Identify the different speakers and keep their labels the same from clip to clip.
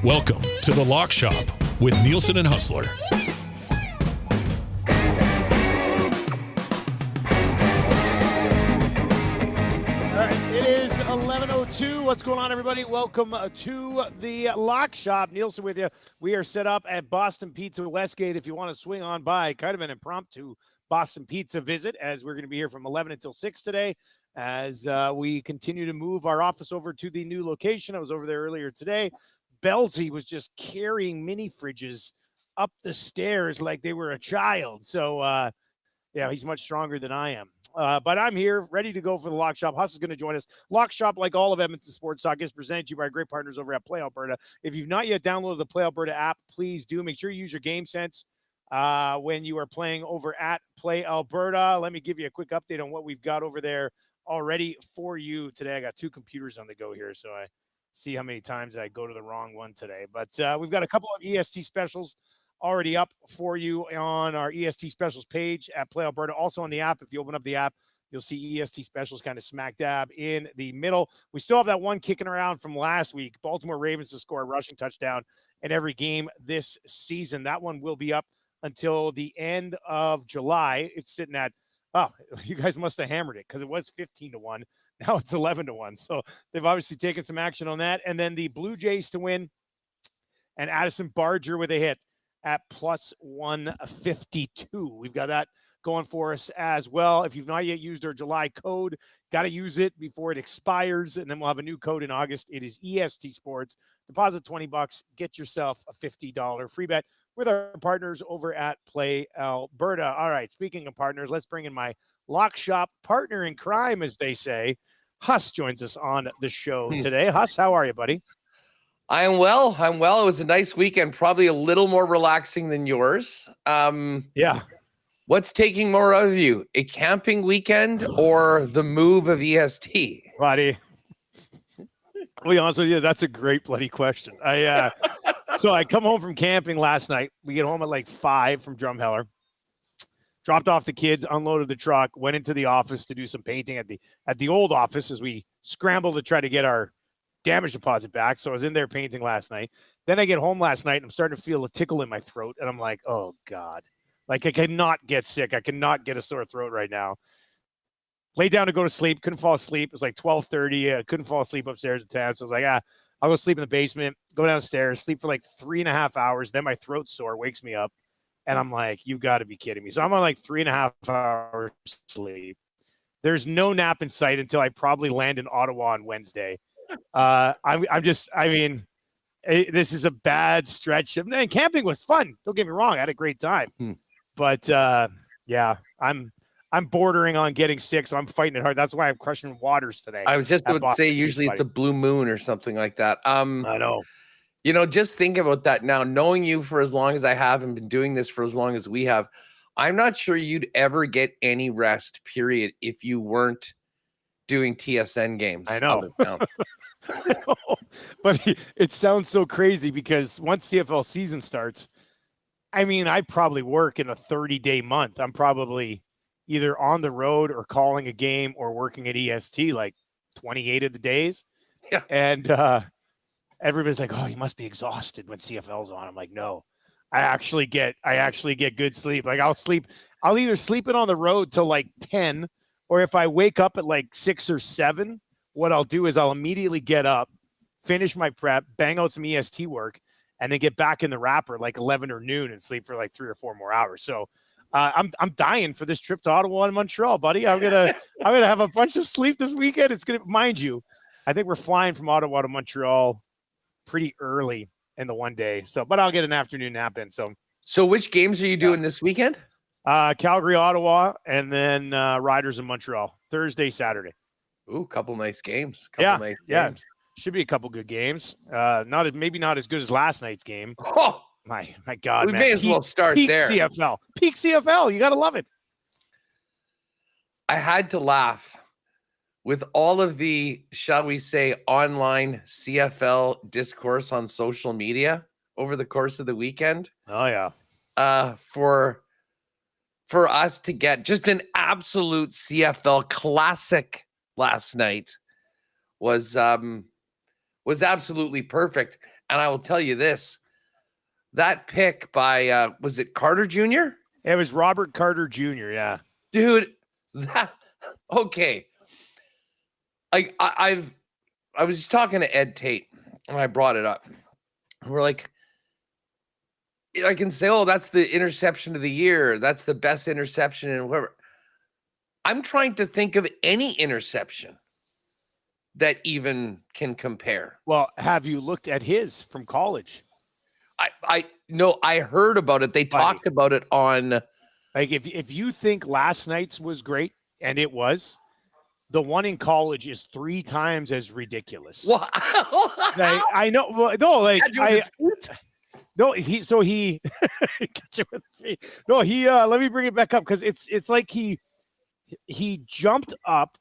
Speaker 1: Welcome to the Lock Shop with Nielson and Hustler.
Speaker 2: All right, it is 11:02. What's going on, everybody? Welcome to the Lock Shop. Nielson with you. We are set up at Boston Pizza Westgate. If you want to swing on by, kind of an impromptu Boston Pizza visit, as we're going to be here from 11 until 6 today, as we continue to move our office over to the new location. I was over there earlier today. Belty was just carrying mini fridges up the stairs like they were a child. So, yeah, he's much stronger than I am. But I'm here, ready to go for the Lock Shop. Huss is going to join us. Lock Shop, like all of Edmonton Sports Talk, is presented to you by our great partners over at Play Alberta. If you've not yet downloaded the Play Alberta app, please do. Make sure you use your game sense when you are playing over at Play Alberta. Let me give you a quick update on what we've got over there already for you today. I got two computers on the go here, so I see how many times I go to the wrong one today. But we've got a couple of EST specials already up for you on our EST specials page at Play Alberta. Also on the app, if you open up the app, you'll see EST specials kind of smack dab in the middle. We still have that one kicking around from last week. Baltimore Ravens to score a rushing touchdown in every game this season. That one will be up until the end of July. It's sitting at, oh, you guys must have hammered it because it was 15-1. Now it's 11-1. So they've obviously taken some action on that. And then the Blue Jays to win and Addison Barger with a hit at plus 152. We've got that going for us as well. If you've not yet used our July code, got to use it before it expires. And then we'll have a new code in August. It is EST Sports. Deposit $20, get yourself a $50 free bet with our partners over at Play Alberta. All right, speaking of partners, let's bring in my Lock Shop partner in crime, as they say. Huss joins us on the show today. Huss, how are you, buddy?
Speaker 3: I'm well. It was a nice weekend, probably a little more relaxing than yours.
Speaker 2: Yeah.
Speaker 3: What's taking more out of you, a camping weekend or the move of EST?
Speaker 2: Buddy, I'll be honest with you, that's a great bloody question. So I come home from camping last night. We get home at like 5 from Drumheller. Dropped off the kids, unloaded the truck, went into the office to do some painting at the old office as we scramble to try to get our damage deposit back. So I was in there painting last night. Then I get home last night and I'm starting to feel a tickle in my throat. And I'm like, oh God, like I cannot get sick. I cannot get a sore throat right now. Lay down to go to sleep. Couldn't fall asleep. It was like 12:30. Couldn't fall asleep upstairs at 10. So I was like, I'll go sleep in the basement, go downstairs, sleep for like 3.5 hours. Then my throat's sore, wakes me up. And I'm like, you've got to be kidding me. So I'm on like 3.5 hours sleep. There's no nap in sight until I probably land in Ottawa on Wednesday. This is a bad stretch. And camping was fun. Don't get me wrong. I had a great time. But yeah, I'm bordering on getting sick, so I'm fighting it hard. That's why I'm crushing waters today.
Speaker 3: I was just about to say, usually it's a blue moon or something like that.
Speaker 2: I know.
Speaker 3: You know, just think about that now, knowing you for as long as I have and been doing this for as long as we have, I'm not sure you'd ever get any rest, period, if you weren't doing TSN games.
Speaker 2: I know. But it sounds so crazy because once CFL season starts, I mean, I probably work in a 30-day month. I'm probably either on the road or calling a game or working at EST like 28 of the days.
Speaker 3: Yeah.
Speaker 2: And everybody's like, oh, you must be exhausted when CFL's on. I'm like, no, I actually get good sleep. Like I'll either sleep in on the road till like 10, or if I wake up at like 6 or 7, what I'll do is I'll immediately get up, finish my prep, bang out some EST work, and then get back in the wrapper like 11 or noon and sleep for like 3 or 4 more hours. So I'm dying for this trip to Ottawa and Montreal, buddy. I'm gonna have a bunch of sleep this weekend. It's gonna, mind you, I think we're flying from Ottawa to Montreal pretty early in the one day. So, but I'll get an afternoon nap in. So
Speaker 3: which games are you doing this weekend?
Speaker 2: Calgary, Ottawa, and then Riders in Montreal, Thursday, Saturday.
Speaker 3: Ooh, couple nice games.
Speaker 2: Yeah. Should be a couple good games. Maybe not as good as last night's game.
Speaker 3: Oh
Speaker 2: my God,
Speaker 3: we
Speaker 2: man.
Speaker 3: may as well start
Speaker 2: peak
Speaker 3: there.
Speaker 2: Peak CFL. You got to love it.
Speaker 3: I had to laugh with all of the, shall we say, online CFL discourse on social media over the course of the weekend.
Speaker 2: Oh yeah.
Speaker 3: For us to get just an absolute CFL classic last night was absolutely perfect. And I will tell you this, that pick by, was it Carter Jr.?
Speaker 2: It was Robert Carter Jr., yeah.
Speaker 3: Dude, okay. I was just talking to Ed Tate, and I brought it up. We're like, I can say, oh, that's the interception of the year. That's the best interception and whatever. I'm trying to think of any interception that even can compare.
Speaker 2: Well, have you looked at his from college?
Speaker 3: I know I heard about it. They talked about it on.
Speaker 2: Like, if you think last night's was great, and it was, the one in college is 3 times as ridiculous.
Speaker 3: Wow.
Speaker 2: Like, I know. Well, no, like no, he no, he let me bring it back up because it's like he jumped up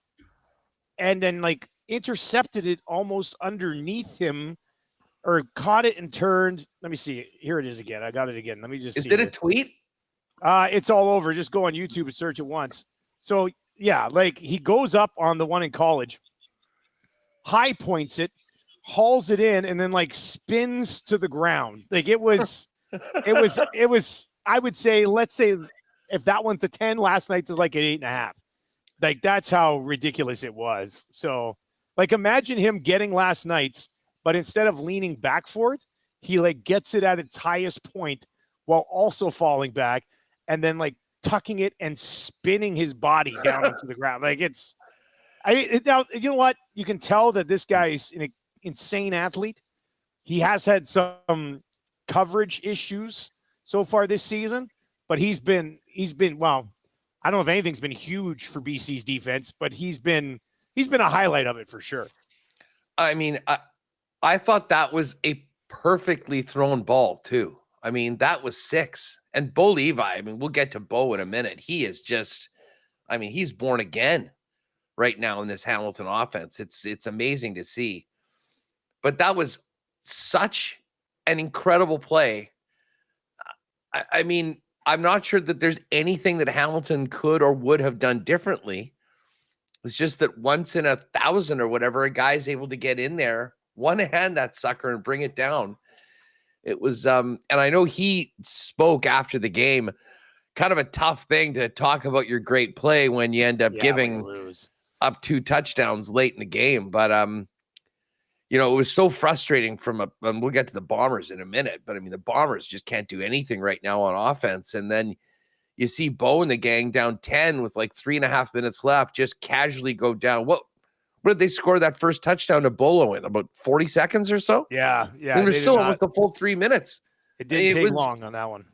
Speaker 2: and then like intercepted it almost underneath him or caught it and turned. Let me see. Here it is again. I got it again. Let me just see.
Speaker 3: Is it a tweet?
Speaker 2: It's all over. Just go on YouTube and search it once. So yeah, like he goes up on the one in college, high points it, hauls it in, and then like spins to the ground. Like it was, I would say, let's say if that one's a 10, last night's is like an 8.5. Like that's how ridiculous it was. So like imagine him getting last night's, but instead of leaning back for it, he like gets it at its highest point while also falling back and then like tucking it and spinning his body down into the ground. Like now, you know what? You can tell that this guy is an insane athlete. He has had some coverage issues so far this season, but he's been, well, I don't know if anything's been huge for BC's defense, but he's been a highlight of it for sure.
Speaker 3: I mean, I thought that was a perfectly thrown ball too. I mean, that was 6. And Bo Levi, I mean, we'll get to Bo in a minute. He is just, I mean, he's born again right now in this Hamilton offense. It's amazing to see. But that was such an incredible play. I mean, I'm not sure that there's anything that Hamilton could or would have done differently. It's just that once in 1,000 or whatever, a guy's able to get in there, one hand that sucker and bring it down. It was, and I know he spoke after the game, kind of a tough thing to talk about your great play when you end up giving up 2 touchdowns late in the game. But, you know, it was so frustrating we'll get to the Bombers in a minute, but I mean, the Bombers just can't do anything right now on offense. And then you see Bo and the gang down 10 with like 3.5 minutes left, just casually go down. What did they score that first touchdown to Bolo in? About 40 seconds or so?
Speaker 2: Yeah.
Speaker 3: And we're still almost a full 3 minutes.
Speaker 2: It didn't take long on that one.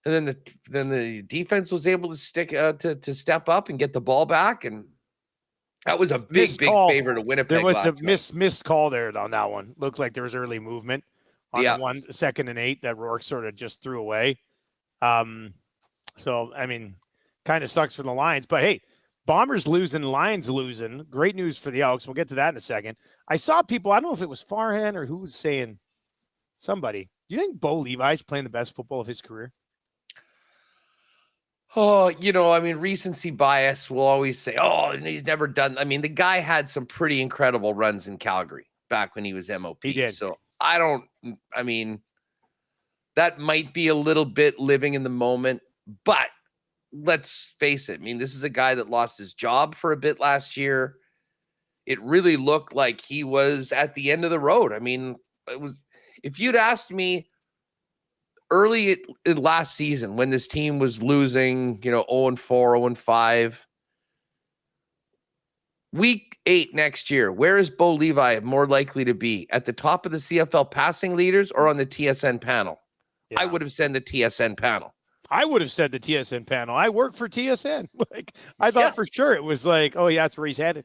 Speaker 3: And then the defense was able to stick to step up and get the ball back, and that was a big favor to Winnipeg.
Speaker 2: There was a missed call there on that one. Looked like there was early movement on the 1 2nd and 8 that Rourke sort of just threw away. So I mean, kind of sucks for the Lions, but hey, Bombers losing, Lions losing. Great news for the Elks. We'll get to that in a second. I saw people, I don't know if it was Farhan or who was saying, somebody, do you think Bo Levi's playing the best football of his career?
Speaker 3: Oh, you know, I mean, recency bias will always say, oh, he's never done. I mean, the guy had some pretty incredible runs in Calgary back when he was MOP.
Speaker 2: He did.
Speaker 3: So I mean, that might be a little bit living in the moment, but let's face it. I mean, this is a guy that lost his job for a bit last year. It really looked like he was at the end of the road. I mean, if you'd asked me early in last season when this team was losing, 0-4, 0-5, week 8 next year, where is Bo Levi more likely to be? At the top of the CFL passing leaders or on the TSN panel? Yeah. I would have said the TSN panel.
Speaker 2: I would have said the TSN panel. I work for TSN. I thought for sure it was like, oh yeah, that's where he's headed.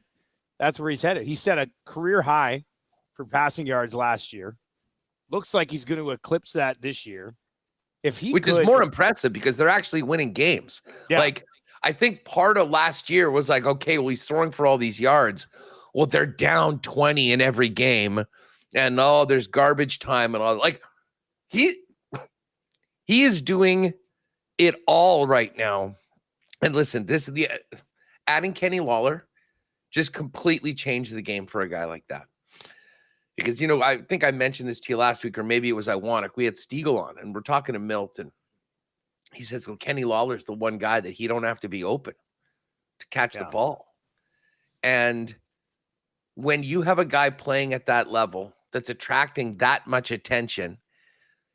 Speaker 2: That's where he's headed. He set a career high for passing yards last year. Looks like he's going to eclipse that this year. Which is more impressive because they're actually winning games.
Speaker 3: Yeah. Like, I think part of last year was like, okay, well, he's throwing for all these yards. Well, they're down 20 in every game. And there's garbage time and all. Like, he is doing it all right now. And listen, this is adding Kenny Lawler just completely changed the game for a guy like that. Because, I think I mentioned this to you last week, or maybe it was Iwanek. We had Stiegel on, and we're talking to Milton. He says, well, Kenny Lawler's the one guy that he don't have to be open to catch the ball. And when you have a guy playing at that level that's attracting that much attention,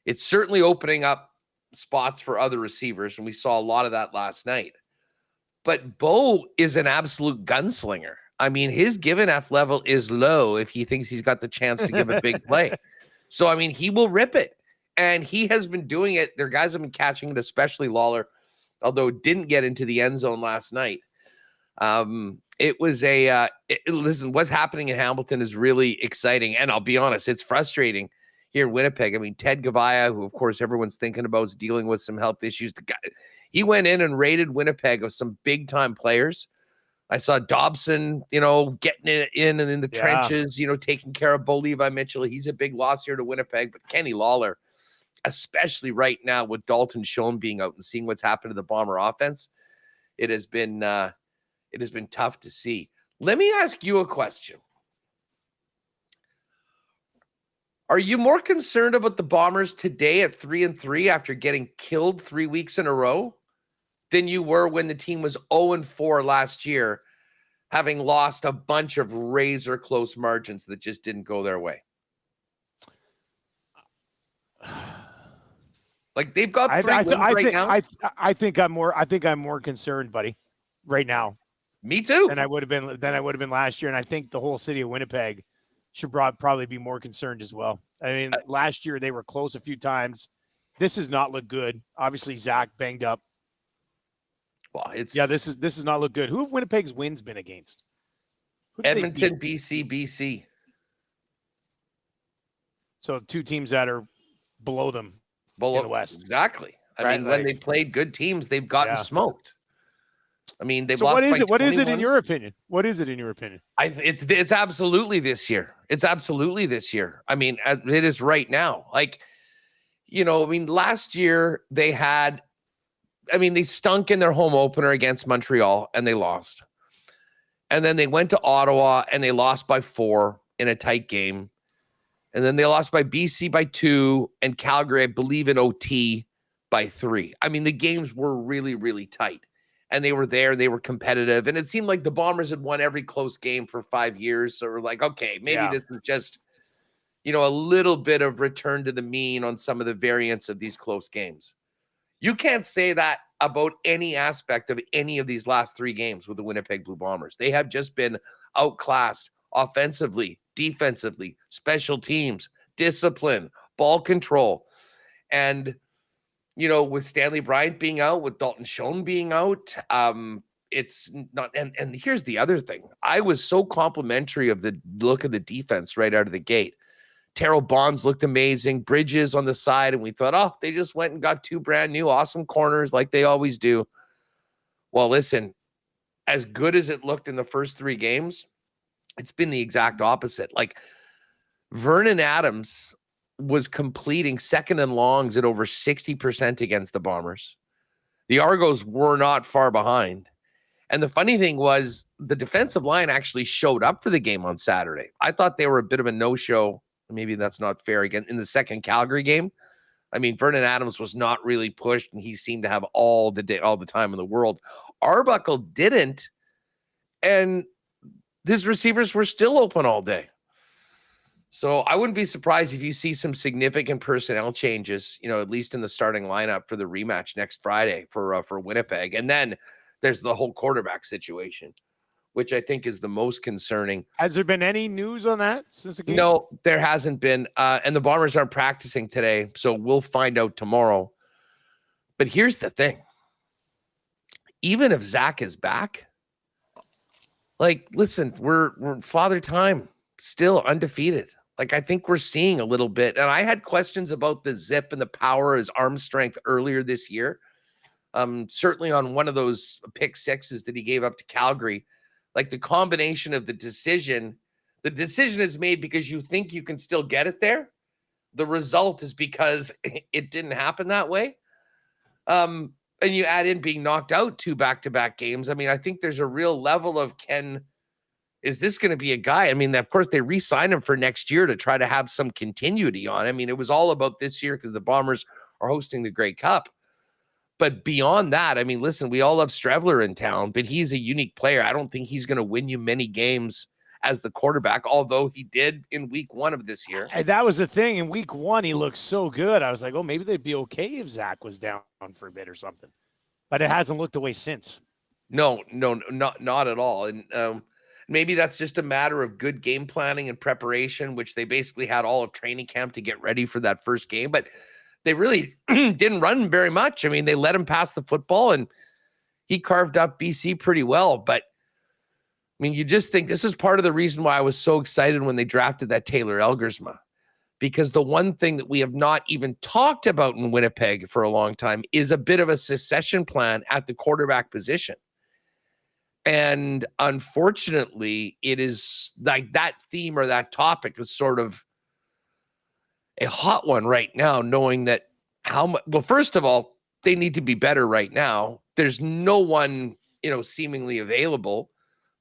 Speaker 3: it's certainly opening up spots for other receivers, and we saw a lot of that last night. But Bo is an absolute gunslinger. I mean, his given F level is low if he thinks he's got the chance to give a big play. So, I mean, he will rip it. And he has been doing it. Their guys have been catching it, especially Lawler, although didn't get into the end zone last night. It was listen, what's happening in Hamilton is really exciting. And I'll be honest, it's frustrating here in Winnipeg. I mean, Ted Gavaya, who, of course, everyone's thinking about, is dealing with some health issues. The guy, he went in and raided Winnipeg of some big-time players. I saw Dobson, getting it in and in the trenches, taking care of Bo Levi Mitchell. He's a big loss here to Winnipeg. But Kenny Lawler, especially right now with Dalton Schoen being out and seeing what's happened to the Bomber offense, it has been tough to see. Let me ask you a question. Are you more concerned about the Bombers today at 3-3 after getting killed 3 weeks in a row than you were when the team was 0-4 last year, having lost a bunch of razor close margins that just didn't go their way? Like, they've got three wins right now.
Speaker 2: I think I'm more concerned, buddy, right now.
Speaker 3: Me too.
Speaker 2: Than I would have been last year, and I think the whole city of Winnipeg should probably be more concerned as well. I mean, last year they were close a few times. This does not look good. Obviously, Zach banged up.
Speaker 3: Well,
Speaker 2: this does not look good. Who have Winnipeg's wins been against?
Speaker 3: Edmonton, BC.
Speaker 2: So 2 teams that are below them in the West.
Speaker 3: Exactly. I mean, when they played good teams, they've gotten smoked. I mean, they've lost.
Speaker 2: What is
Speaker 3: by
Speaker 2: it? What is
Speaker 3: 21.
Speaker 2: it in your opinion? What is it in your opinion?
Speaker 3: It's absolutely this year. It's absolutely this year. I mean, it is right now. Like, last year they stunk in their home opener against Montreal and they lost. And then they went to Ottawa and they lost by 4 in a tight game. And then they lost by BC by 2 and Calgary, I believe, in OT by 3. I mean, the games were really, really tight. And they were there, they were competitive. And it seemed like the Bombers had won every close game for 5 years. So we're like, okay, maybe this is just, a little bit of return to the mean on some of the variants of these close games. You can't say that about any aspect of any of these last 3 games with the Winnipeg Blue Bombers. They have just been outclassed offensively, defensively, special teams, discipline, ball control. And with Stanley Bryant being out, with Dalton Schoen being out, it's not. And here's the other thing. I was so complimentary of the look of the defense right out of the gate. Terrell Bonds looked amazing. Bridges on the side, and we thought, they just went and got 2 brand new awesome corners like they always do. Well, listen, as good as it looked in the first 3 games, it's been the exact opposite. Like, Vernon Adams was completing second and longs at over 60% against the Bombers. The Argos were not far behind. And the funny thing was the defensive line actually showed up for the game on Saturday. I thought they were a bit of a no-show. Maybe that's not fair again. In the second Calgary game, I mean, Vernon Adams was not really pushed, and he seemed to have all the time in the world. Arbuckle didn't, and his receivers were still open all day. So I wouldn't be surprised if you see some significant personnel changes, at least in the starting lineup for the rematch next Friday for Winnipeg. And then there's the whole quarterback situation, which I think is the most concerning.
Speaker 2: Has there been any news on that since the game?
Speaker 3: No, there hasn't been. And the Bombers aren't practicing today, so we'll find out tomorrow. But here's the thing. Even if Zach is back, like, listen, we're Father Time still undefeated. Like, I think we're seeing a little bit. And I had questions about the zip and the power, his arm strength earlier this year. Certainly on one of those pick 6s that he gave up to Calgary. Like, the combination of the decision is made because you think you can still get it there. The result is because it didn't happen that way. And you add in being knocked out 2 back-to-back games. I mean, I think there's a real level of is this going to be a guy? I mean, of course, they re-signed him for next year to try to have some continuity on. I mean, it was all about this year because the Bombers are hosting the Grey Cup. But beyond that, I mean, listen, we all love Strevler in town, but he's a unique player. I don't think he's going to win you many games as the quarterback, although he did in week 1 of this year.
Speaker 2: And that was the thing. In week 1, he looked so good. I was like, oh, maybe they'd be okay if Zach was down for a bit or something. But it hasn't looked away since.
Speaker 3: No, not at all. And maybe that's just a matter of good game planning and preparation, which they basically had all of training camp to get ready for that first game. But they really didn't run very much. I mean, they let him pass the football, and he carved up BC pretty well. But, I mean, you just think this is part of the reason why I was so excited when they drafted that Taylor Elgersma. Because the one thing that we have not even talked about in Winnipeg for a long time is a bit of a succession plan at the quarterback position. And unfortunately, it is like that theme or that topic is sort of a hot one right now, knowing that how much, well, first of all, they need to be better right now. There's no one, seemingly available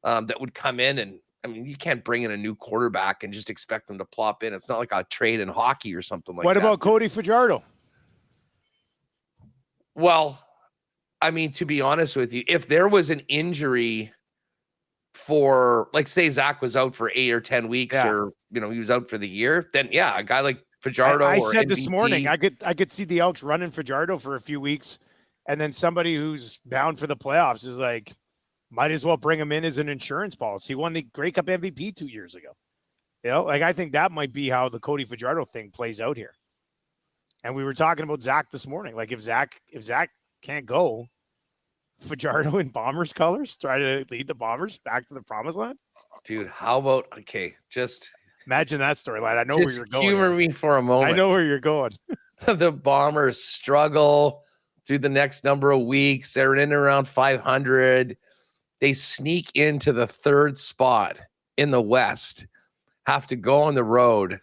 Speaker 3: that would come in and, I mean, you can't bring in a new quarterback and just expect them to plop in. It's not like a trade in hockey or something like that.
Speaker 2: What about Cody Fajardo?
Speaker 3: Well, I mean, to be honest with you, if there was an injury for, like, say Zach was out for 8 or 10 weeks or, he was out for the year, then, a guy like Fajardo
Speaker 2: I
Speaker 3: or
Speaker 2: said
Speaker 3: NBT,
Speaker 2: this morning, I could see the Elks running Fajardo for a few weeks, and then somebody who's bound for the playoffs is like, might as well bring him in as an insurance policy. He won the Grey Cup MVP 2 years ago. I think that might be how the Cody Fajardo thing plays out here. And we were talking about Zach this morning. Like if Zach can't go, Fajardo in Bombers colors, try to lead the Bombers back to the promised land.
Speaker 3: Dude, how about, just
Speaker 2: imagine that storyline. I know where you're going.
Speaker 3: Humor me for a moment.
Speaker 2: I know where you're going.
Speaker 3: The Bombers struggle through the next number of weeks. They're in around 500. They sneak into the 3rd spot in the West, have to go on the road.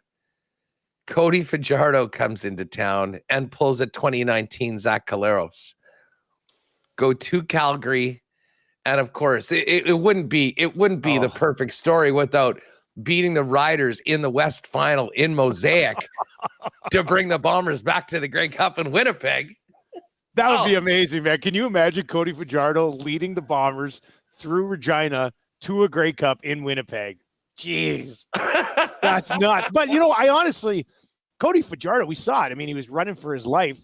Speaker 3: Cody Fajardo comes into town and pulls a 2019 Zach Caleros. Go to Calgary. And of course, it wouldn't be the perfect story without beating the Riders in the West Final in Mosaic to bring the Bombers back to the Grey Cup in Winnipeg.
Speaker 2: That would be amazing, man. Can you imagine Cody Fajardo leading the Bombers through Regina to a Grey Cup in Winnipeg? Jeez, that's nuts. But, I honestly, Cody Fajardo, we saw it. I mean, he was running for his life,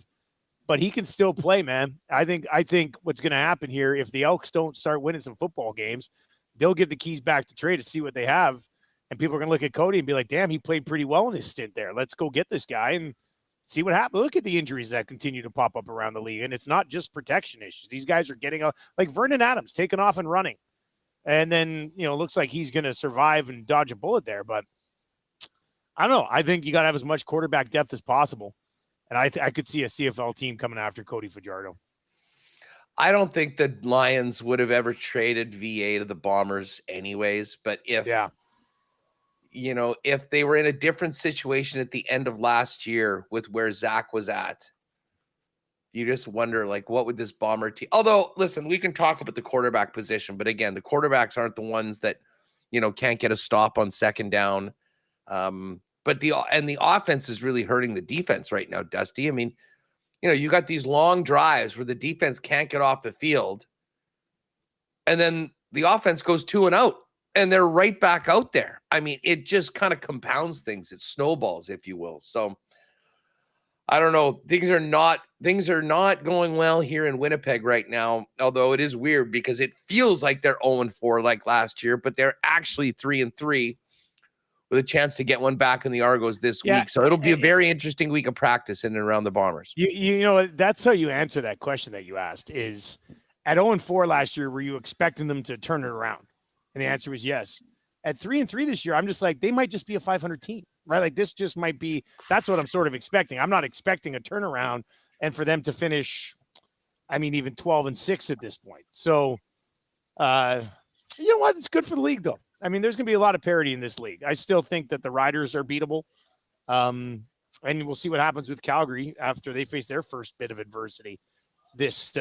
Speaker 2: but he can still play, man. I think what's going to happen here, if the Elks don't start winning some football games, they'll give the keys back to Trey to see what they have. And people are going to look at Cody and be like, damn, he played pretty well in his stint there. Let's go get this guy and see what happens. Look at the injuries that continue to pop up around the league. And it's not just protection issues. These guys are getting out, like Vernon Adams taking off and running. And then, looks like he's going to survive and dodge a bullet there. But I don't know. I think you got to have as much quarterback depth as possible. And I could see a CFL team coming after Cody Fajardo.
Speaker 3: I don't think the Lions would have ever traded VA to the Bombers anyways. But if they were in a different situation at the end of last year with where Zach was at, you just wonder, like, what would this Bomber team... Although, listen, we can talk about the quarterback position, but again, the quarterbacks aren't the ones that, can't get a stop on second down. But the offense is really hurting the defense right now, Dusty. I mean, you got these long drives where the defense can't get off the field, and then the offense goes 2 and out. And they're right back out there. I mean, it just kind of compounds things. It snowballs, if you will. So I don't know. Things are not going well here in Winnipeg right now. Although it is weird because it feels like they're 0-4 like last year, but they're actually 3-3 with a chance to get one back in the Argos this week. So it'll be a very interesting week of practice in and around the Bombers.
Speaker 2: That's how you answer that question that you asked is at 0-4 last year, were you expecting them to turn it around? And the answer was yes. At 3-3 this year, I'm just like, they might just be a 500 team, right? Like this just might be, that's what I'm sort of expecting. I'm not expecting a turnaround and for them to finish, even 12-6 at this point. So, you know what? It's good for the league though. There's going to be a lot of parity in this league. I still think that the Riders are beatable. And we'll see what happens with Calgary after they face their first bit of adversity this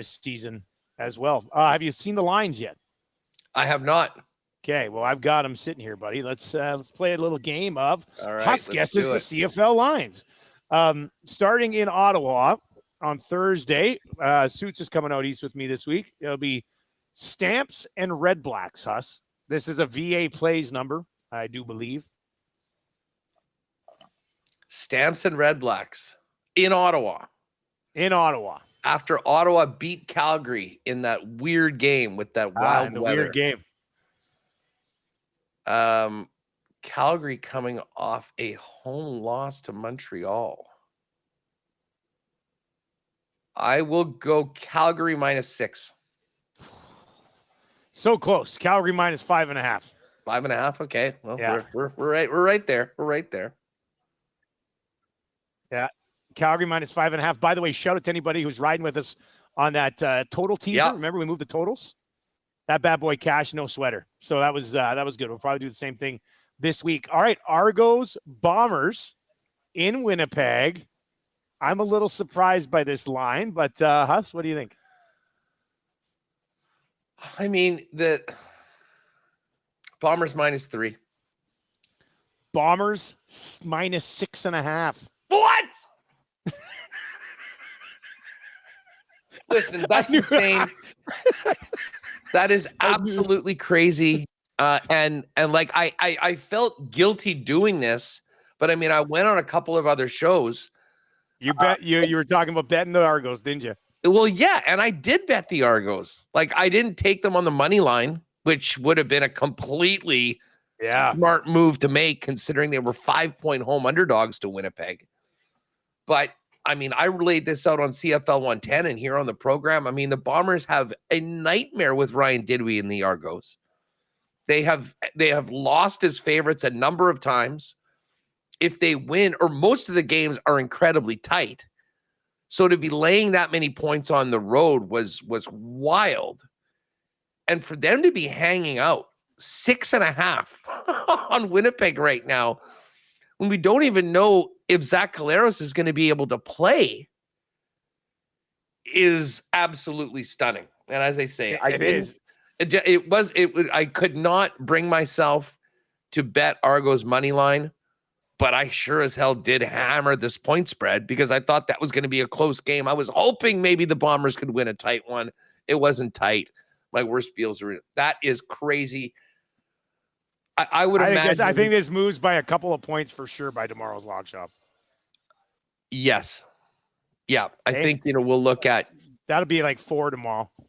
Speaker 2: season as well. Have you seen the lines yet?
Speaker 3: I have not.
Speaker 2: Okay, well, I've got them sitting here, buddy. Let's play a little game of
Speaker 3: All right,
Speaker 2: Huss
Speaker 3: let's
Speaker 2: guesses
Speaker 3: do
Speaker 2: the
Speaker 3: it.
Speaker 2: CFL lines. Starting in Ottawa on Thursday, Suits is coming out east with me this week. It'll be Stamps and Red Blacks, Huss. This is a VA plays number, I do believe.
Speaker 3: Stamps and Red Blacks in Ottawa.
Speaker 2: In Ottawa.
Speaker 3: After Ottawa beat Calgary in that weird game with that wild
Speaker 2: in the
Speaker 3: weather.
Speaker 2: weird game.
Speaker 3: Calgary coming off a home loss to Montreal. I will go Calgary -6.
Speaker 2: So close. Calgary -5.5.
Speaker 3: 5.5. Okay. Well,
Speaker 2: Yeah.
Speaker 3: we're right. We're right there. We're right there.
Speaker 2: Yeah. Calgary -5.5. By the way, shout out to anybody who's riding with us on that total teaser.
Speaker 3: Yeah.
Speaker 2: Remember we moved the totals? That bad boy cash, no sweater. So that was good. We'll probably do the same thing this week. All right, Argos Bombers in Winnipeg. I'm a little surprised by this line, but Huss, what do you think?
Speaker 3: I mean, the Bombers -3.
Speaker 2: Bombers -6.5.
Speaker 3: What? Listen, that's insane. That is absolutely crazy. And like I felt guilty doing this, but I mean, I went on a couple of other shows.
Speaker 2: You bet you were talking about betting the Argos, didn't you?
Speaker 3: Well, yeah, and I did bet the Argos. Like, I didn't take them on the money line, which would have been a completely smart move to make, considering they were 5-point home underdogs to Winnipeg. But I mean, I relayed this out on CFL 110 and here on the program. I mean, the Bombers have a nightmare with Ryan Didwey and the Argos. They have lost as favorites a number of times. If they win, or most of the games are incredibly tight. So to be laying that many points on the road was wild. And for them to be hanging out 6.5 on Winnipeg right now, when we don't even know if Zach Collaros is going to be able to play, is absolutely stunning. And as I say, I could not bring myself to bet Argos money line, but I sure as hell did hammer this point spread because I thought that was going to be a close game. I was hoping maybe the Bombers could win a tight one. It wasn't tight. My worst feels are that is crazy. I would imagine.
Speaker 2: I think this moves by a couple of points for sure by tomorrow's lock shop.
Speaker 3: Yes. Yeah. I think, we'll look at.
Speaker 2: That'll be like 4 tomorrow.
Speaker 3: I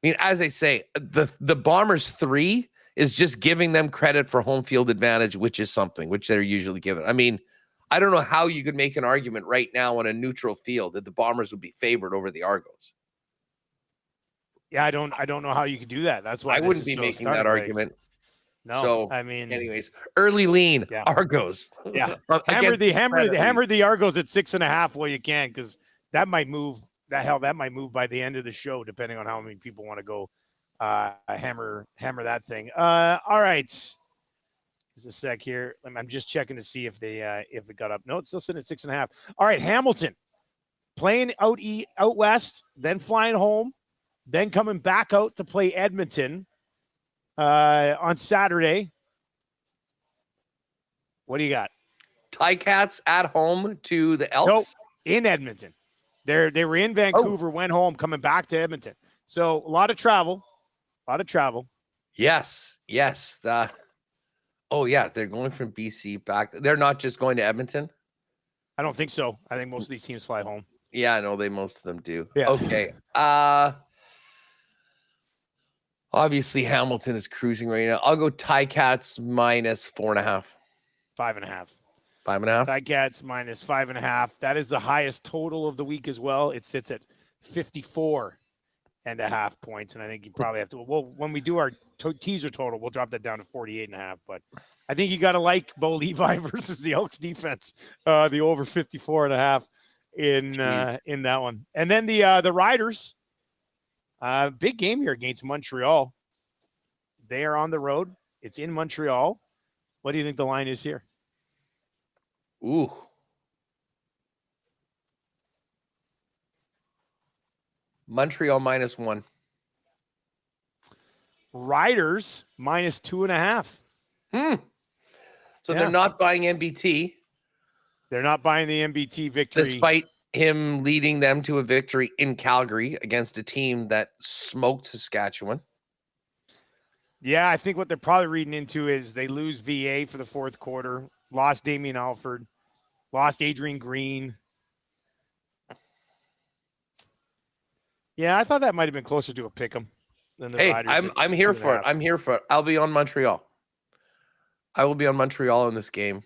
Speaker 3: mean, as I say, the Bombers 3 is just giving them credit for home field advantage, which is something which they're usually given. I mean, I don't know how you could make an argument right now on a neutral field that the Bombers would be favored over the Argos.
Speaker 2: Yeah, I don't know how you could do that. That's why
Speaker 3: I wouldn't be making that argument.
Speaker 2: No,
Speaker 3: so,
Speaker 2: I mean,
Speaker 3: anyways, early lean Argos.
Speaker 2: Yeah, hammer the Argos at 6.5 while you can, because that might move. That might move by the end of the show, depending on how many people want to go hammer that thing. All right, just a sec here. I'm just checking to see if it got up. No, it's still sitting at 6.5. All right, Hamilton playing out west, then flying home, then coming back out to play Edmonton on Saturday. What do you got?
Speaker 3: Ticats at home to the Elks?
Speaker 2: Nope, in Edmonton. They were in Vancouver, went home, coming back to Edmonton. So a lot of travel.
Speaker 3: Yes. They're going from BC back. They're not just going to Edmonton?
Speaker 2: I don't think so. I think most of these teams fly home.
Speaker 3: Yeah, I know most of them do.
Speaker 2: Yeah.
Speaker 3: Okay. Obviously, Hamilton is cruising right now. I'll go Ticats -4.5.
Speaker 2: 5.5.
Speaker 3: 5.5.
Speaker 2: Ticats -5.5. That is the highest total of the week as well. It sits at 54.5 points, and I think you probably have to. Well, when we do our teaser total, we'll drop that down to 48.5. But I think you got to like Bo Levi versus the Elks defense, the over 54.5 in that one. And then the Riders, big game here against Montreal. They are on the road. It's in Montreal. What do you think the line is here?
Speaker 3: Ooh. Montreal -1.
Speaker 2: Riders -2.5.
Speaker 3: So they're not buying MBT.
Speaker 2: They're not buying the MBT victory.
Speaker 3: Despite him leading them to a victory in Calgary against a team that smoked Saskatchewan.
Speaker 2: Yeah, I think what they're probably reading into is they lose VA for the fourth quarter, lost Damian Alford, lost Adrian Green. Yeah, I thought that might have been closer to a pick'em than the Riders.
Speaker 3: I'm here for it. I'm here for it. I'll be on Montreal. I will be on Montreal in this game.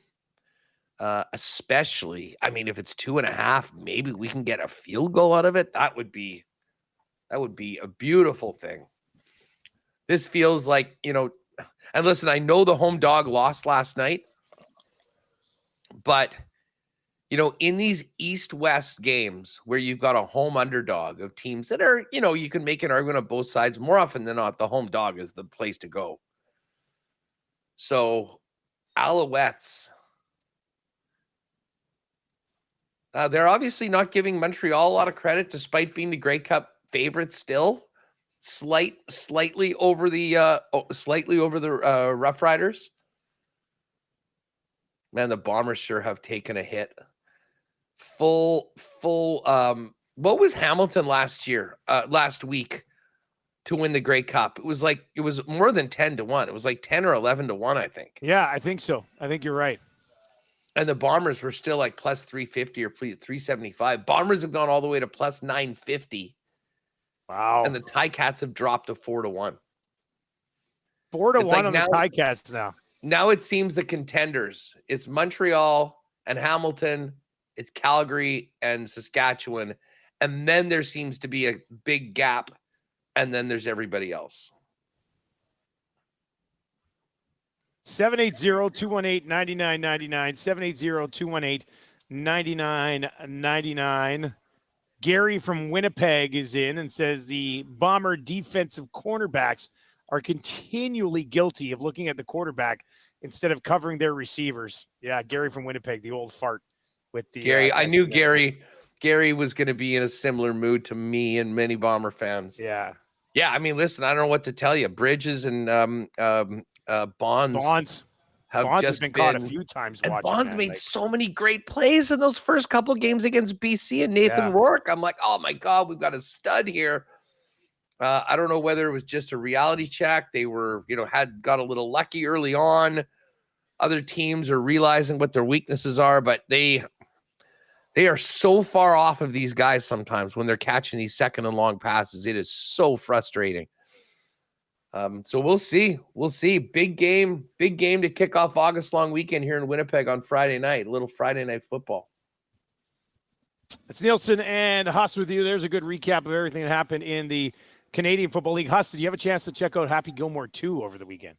Speaker 3: Especially, I mean, if it's 2.5, maybe we can get a field goal out of it. That would be a beautiful thing. This feels like, and listen, I know the home dog lost last night, but in these East-West games where you've got a home underdog of teams that are, you can make an argument on both sides, more often than not, the home dog is the place to go. So, Alouettes, they're obviously not giving Montreal a lot of credit, despite being the Grey Cup favorites still. Slightly over the Rough Riders. Man, the Bombers sure have taken a hit. Full. What was Hamilton last week to win the Grey Cup? It was more than 10-1. It was like 10 or 11-1, I think.
Speaker 2: Yeah, I think so. I think you're right.
Speaker 3: And the Bombers were still like plus 350 or plus 375. Bombers have gone all the way to plus 950.
Speaker 2: Wow.
Speaker 3: And the Ticats have dropped to 4-1.
Speaker 2: 4-1 on the Ticats now.
Speaker 3: Now it seems the contenders. It's Montreal and Hamilton. It's Calgary and Saskatchewan. And then there seems to be a big gap. And then there's everybody else.
Speaker 2: 780-218-9999. 780-218-9999. Gary from Winnipeg is in and says the Bomber defensive cornerbacks are continually guilty of looking at the quarterback instead of covering their receivers. Yeah, Gary from Winnipeg, the old fart with the
Speaker 3: Gary. I knew Gary was going to be in a similar mood to me and many Bomber fans.
Speaker 2: Yeah.
Speaker 3: Yeah, I mean, listen, I don't know what to tell you. Bridges and Bonds
Speaker 2: has been caught a few times.
Speaker 3: And Bonds made so many great plays in those first couple of games against BC and Nathan Rourke. I'm like, oh my God, we've got a stud here. I don't know whether it was just a reality check. They were, got a little lucky early on. Other teams are realizing what their weaknesses are, but they are so far off of these guys sometimes when they're catching these second and long passes. It is so frustrating. So we'll see. Big game to kick off August long weekend here in Winnipeg on Friday night. A little Friday night football.
Speaker 2: It's Nielsen and Huss with you. There's a good recap of everything that happened in the Canadian Football League. Huss, did you have a chance to check out Happy Gilmore 2 over the weekend?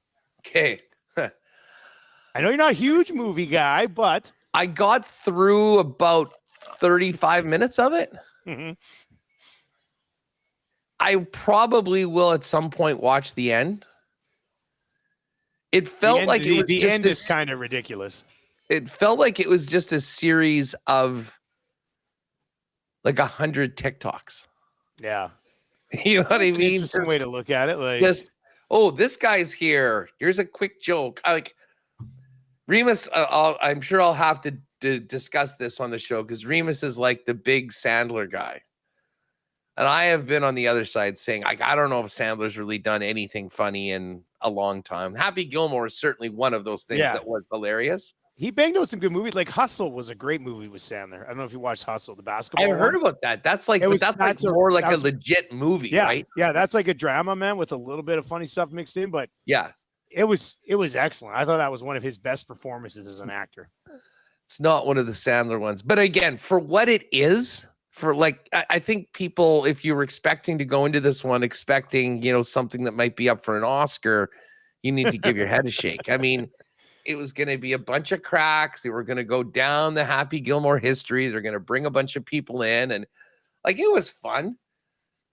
Speaker 3: Okay.
Speaker 2: I know you're not a huge movie guy, but
Speaker 3: I got through about 35 minutes of it.
Speaker 2: Mm-hmm.
Speaker 3: I probably will at some point watch the end. It felt like it was
Speaker 2: the end is kind of ridiculous.
Speaker 3: It felt like it was just a series of like 100 TikToks.
Speaker 2: Yeah.
Speaker 3: You know what I mean?
Speaker 2: Interesting way to look at it. Like,
Speaker 3: this guy's here. Here's a quick joke. Like Remus, I'm sure I'll have to discuss this on the show because Remus is like the big Sandler guy. And I have been on the other side saying, I don't know if Sandler's really done anything funny in a long time. Happy Gilmore is certainly one of those things that was hilarious.
Speaker 2: He banged out some good movies. Like Hustle was a great movie with Sandler. I don't know if you watched Hustle, the basketball.
Speaker 3: I heard about that. That's like, that's more like a legit movie, right?
Speaker 2: Yeah, that's like a drama, man, with a little bit of funny stuff mixed in. But
Speaker 3: yeah,
Speaker 2: it was excellent. I thought that was one of his best performances as an actor.
Speaker 3: It's not one of the Sandler ones, but again, for what it is. I think people, if you were expecting to go into this one expecting, something that might be up for an Oscar, you need to give your head a shake. I mean, it was going to be a bunch of cracks. They were going to go down the Happy Gilmore history. They're going to bring a bunch of people in. And it was fun.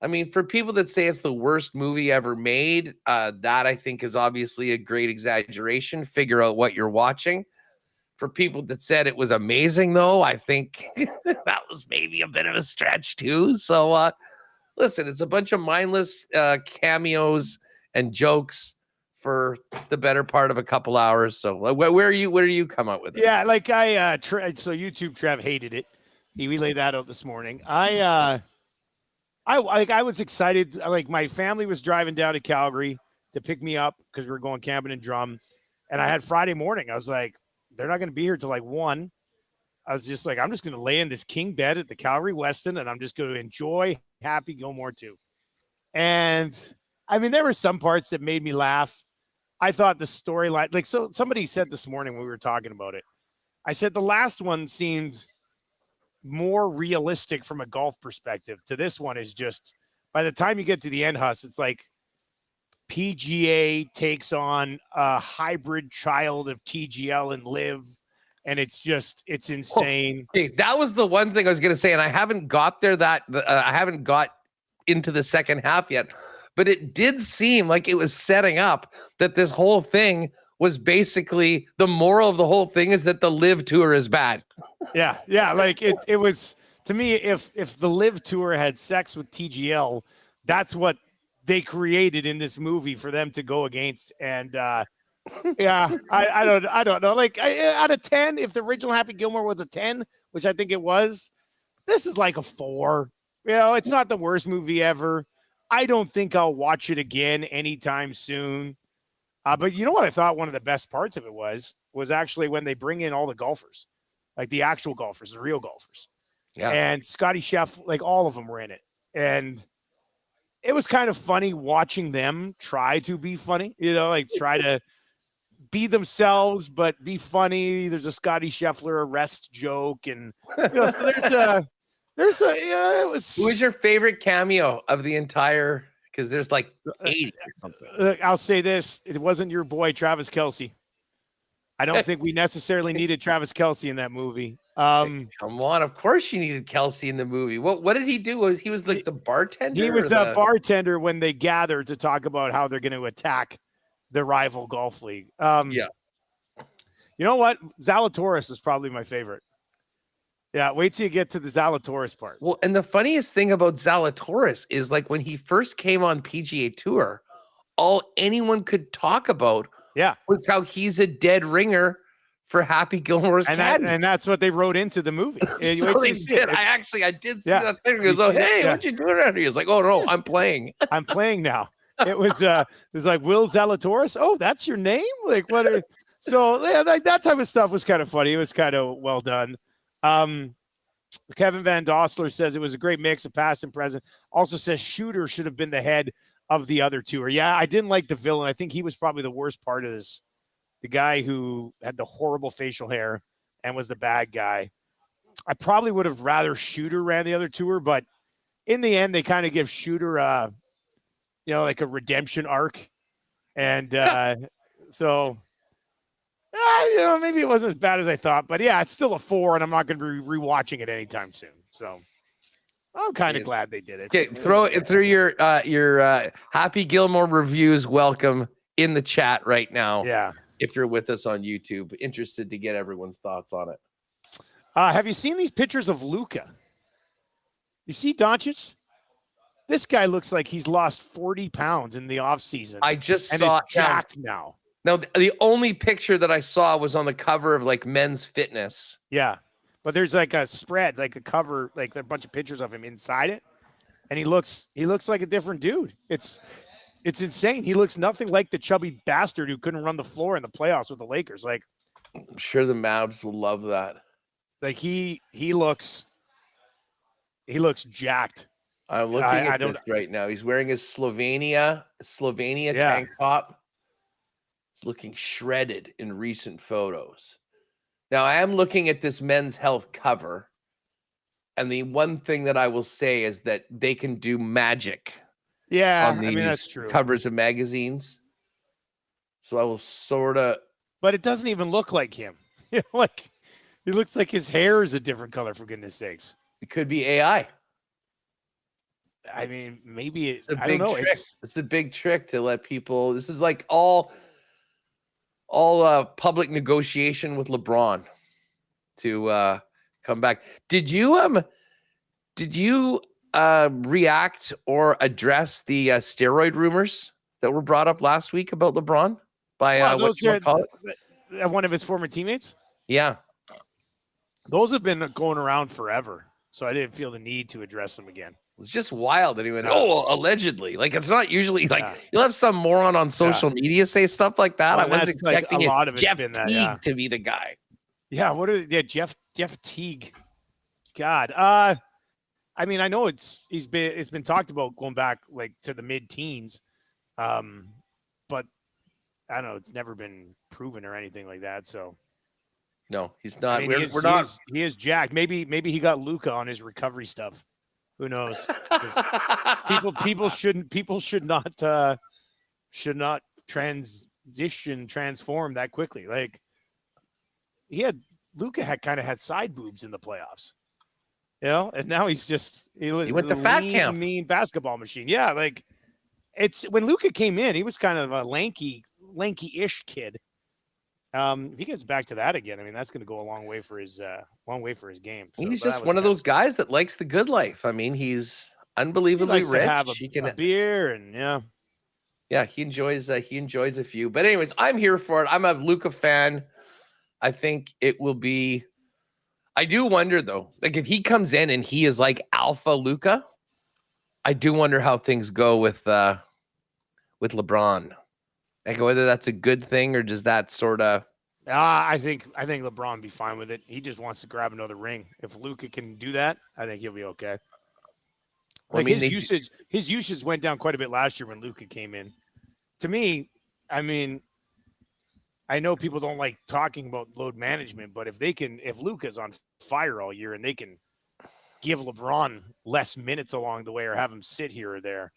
Speaker 3: I mean, for people that say it's the worst movie ever made, that I think is obviously a great exaggeration. Figure out what you're watching. For people that said it was amazing, though, I think that was maybe a bit of a stretch, too. So, listen, it's a bunch of mindless cameos and jokes for the better part of a couple hours. So where do you come out with it?
Speaker 2: Yeah, like so YouTube Trev hated it. We laid that out this morning. I was excited. Like my family was driving down to Calgary to pick me up because we were going camping in Drum. And I had Friday morning. I was like, they're not going to be here till like 1. I was just like, I'm just going to lay in this king bed at the Calgary Westin and I'm just going to enjoy Happy Gilmore 2. And I mean, there were some parts that made me laugh. I thought the storyline, like, so somebody said this morning when we were talking about it, I said the last one seemed more realistic from a golf perspective. To this one is just, by the time you get to the end, Huss, it's like PGA takes on a hybrid child of TGL and Live. And it's insane.
Speaker 3: Okay, that was the one thing I was going to say. And I haven't got there I haven't got into the second half yet. But it did seem like it was setting up that this whole thing was basically the moral of the whole thing is that the Live Tour is bad.
Speaker 2: Yeah. Like it was, to me, if the Live Tour had sex with TGL, that's what they created in this movie for them to go against. And yeah, I don't know. Like out of 10, if the original Happy Gilmore was a 10, which I think it was, this is like a 4. It's not the worst movie ever. I don't think I'll watch it again anytime soon. But you know what I thought one of the best parts of it was actually when they bring in all the golfers, like the actual golfers, the real golfers. Yeah. And Scotty Scheff, like all of them were in it. And it was kind of funny watching them try to be funny, like try to be themselves, but be funny. There's a Scotty Scheffler arrest joke. And, so it was.
Speaker 3: Who was your favorite cameo of the entire? Because there's like 80 or something.
Speaker 2: I'll say this: it wasn't your boy Travis Kelce. I don't think we necessarily needed Travis Kelce in that movie.
Speaker 3: Come on, of course you needed Kelce in the movie. What did he do? He was like the bartender?
Speaker 2: He was a bartender when they gathered to talk about how they're going to attack the rival golf league. Yeah. You know what? Zalatoris is probably my favorite. Yeah, wait till you get to the Zalatoris part.
Speaker 3: Well, and the funniest thing about Zalatoris is like when he first came on PGA Tour, all anyone could talk about was how he's a dead ringer for Happy Gilmore's caddy.
Speaker 2: And that's what they wrote into the movie.
Speaker 3: So they did. I did see that thing. He goes, hey, what you doing out here? He's like, oh, no, I'm playing.
Speaker 2: I'm playing now. It was like Will Zalatoris. Oh, that's your name? Like what? So yeah, that type of stuff was kind of funny. It was kind of well done. Kevin Van Dossler says it was a great mix of past and present. Also says Shooter should have been the head of the other tour. Yeah, I didn't like the villain. I think he was probably the worst part of this. The guy who had the horrible facial hair and was the bad guy. I probably would have rather Shooter ran the other tour, but in the end, they kind of give Shooter like a redemption arc. And so maybe it wasn't as bad as I thought, but yeah, it's still a 4, and I'm not going to be rewatching it anytime soon. So I'm kind of glad they did it.
Speaker 3: Okay, throw it through your Happy Gilmore reviews. Welcome in the chat right now.
Speaker 2: Yeah,
Speaker 3: if you're with us on YouTube, interested to get everyone's thoughts on it.
Speaker 2: Have you seen these pictures of Luka? You see Doncic? This guy looks like he's lost 40 pounds in the offseason.
Speaker 3: I just saw
Speaker 2: it jacked now.
Speaker 3: Now, the only picture that I saw was on the cover of like Men's Fitness.
Speaker 2: Yeah. But there's like a spread, like a cover, like a bunch of pictures of him inside it. And he looks like a different dude. It's insane. He looks nothing like the chubby bastard who couldn't run the floor in the playoffs with the Lakers. Like,
Speaker 3: I'm sure the Mavs will love that.
Speaker 2: Like he looks jacked.
Speaker 3: I'm looking at this right now. He's wearing his Slovenia tank top. It's looking shredded in recent photos. Now, I am looking at this Men's Health cover, and the one thing that I will say is that they can do magic.
Speaker 2: Yeah,
Speaker 3: on these
Speaker 2: that's true.
Speaker 3: Covers of magazines. So I will sort of.
Speaker 2: But it doesn't even look like him. Like he looks like his hair is a different color. For goodness sakes,
Speaker 3: it could be AI.
Speaker 2: I mean, maybe
Speaker 3: it's a big trick. It's a big trick to let people. This is like all public negotiation with LeBron to come back. Did you react or address the steroid rumors that were brought up last week about LeBron by
Speaker 2: those are one of his former teammates?
Speaker 3: Yeah.
Speaker 2: Those have been going around forever, so I didn't feel the need to address them again.
Speaker 3: It's just wild that he went, allegedly. Like, it's not usually like you'll have some moron on social media say stuff like that. I wasn't expecting
Speaker 2: a lot of
Speaker 3: Jeff
Speaker 2: been that,
Speaker 3: Teague to be the guy.
Speaker 2: Yeah, Jeff Teague. God. I mean, I know it's been talked about going back like to the mid-teens, but I don't know. It's never been proven or anything like that. So
Speaker 3: no, he's not.
Speaker 2: I mean, he is jacked. Maybe he got Luka on his recovery stuff. Who knows? People should not transform that quickly. Like Luka had side boobs in the playoffs. You know, and now he went to fat camp, mean basketball machine. Yeah, like it's when Luka came in, he was kind of a lanky-ish kid. If he gets back to that again, I mean, that's going to go a long way for his game. So,
Speaker 3: he's just one of those guys that likes the good life. I mean, he's unbelievably rich.
Speaker 2: To have a beer and
Speaker 3: he enjoys a few. But anyways, I'm here for it. I'm a Luka fan. I think it will be. I do wonder though, like if he comes in and he is like alpha Luka, I do wonder how things go with LeBron. Like whether that's a good thing or does that sort of.
Speaker 2: I think LeBron be fine with it. He just wants to grab another ring. If Luka can do that, I think he'll be okay. Like his usage went down quite a bit last year when Luka came in. To me, I mean, I know people don't like talking about load management, but if Luka's on fire all year and they can give LeBron less minutes along the way or have him sit here or there,